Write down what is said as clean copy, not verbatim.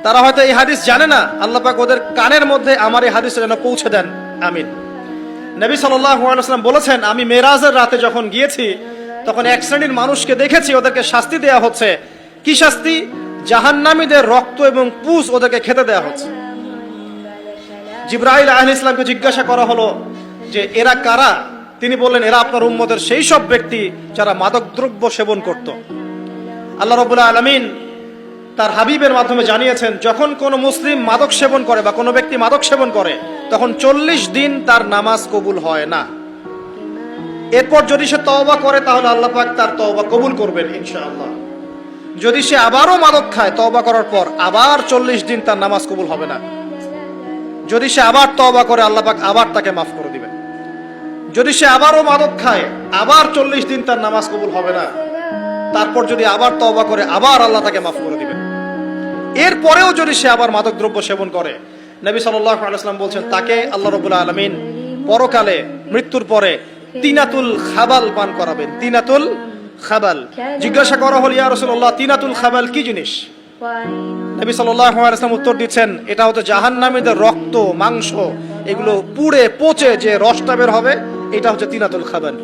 তারা হয়তো এই হাদিস জানে না, আল্লাহ পাক ওদের কানের মধ্যে আমার এই হাদিসটা যেন পৌঁছে দেন, আমিন। নবী সাল্লাল্লাহু আলাইহি ওয়াসাল্লাম বলেছেন, আমি মেরাজের রাতে যখন গিয়েছি তখন এক শ্রেণীর মানুষকে দেখেছি, ওদেরকে শাস্তি দেয়া হচ্ছে। কি শাস্তি? জাহান্নামীদের রক্ত এবং পুঁজ ওদেরকে খেতে দেয়া হচ্ছে। জিবরাইল আলাইহিস সালামকে জিজ্ঞাসা করা হলো যে এরা কারা? তিনি বললেন, এরা আপনার উম্মতের সেই সব ব্যক্তি যারা মাদকদ্রব্য সেবন করত। আল্লাহ রাব্বুল আলামিন তার হাবিবের মাধ্যমে জানিয়েছেন, যখন কোনো মুসলিম মাদক সেবন করে বা কোনো ব্যক্তি মাদক সেবন করে তখন 40 দিন তার নামাজ কবুল হয় না। এরপর যদি সে তওবা করে তাহলে আল্লাহ পাক তার তওবা কবুল করবেন ইনশাআল্লাহ। যদি সে আবারও মাদক খায় তওবা করার পর, আবার 40 দিন তার নামাজ কবুল হবে না। যদি সে আবার তওবা করে আল্লাহ পাক আবার তাকে মাফ করে দিবেন। যদি সে আবারও মাদক খায়, আবার 40 দিন তার নামাজ কবুল হবে না। তারপর যদি আবার তওবা করে, আবার আল্লাহ তাকে মাফ করে দিবেন। এরপরেও যদি সে আবার মাদকদ্রব্য সেবন করে, নবী সাল্লাল্লাহু আলাইহি ওয়াসাল্লাম বলছেন, তাকে আল্লাহ রাব্বুল আলামিন পরকালে মৃত্যুর পরে তিনাতুল খাবাল পান করাবেন। তিনাতুল খাবাল। জিজ্ঞাসা করা হল, ইয়া রাসূলুল্লাহ, তিনাতুল খাবাল কি জিনিস? নবী সাল্লাল্লাহু আলাইহি ওয়াসাল্লাম উত্তর দিচ্ছেন, এটা হচ্ছে জাহান্নামীদের রক্ত, মাংস, এগুলো পুড়ে পচে যে রসটা বের হবে, এটা হচ্ছে তিনাতুল খাবাল।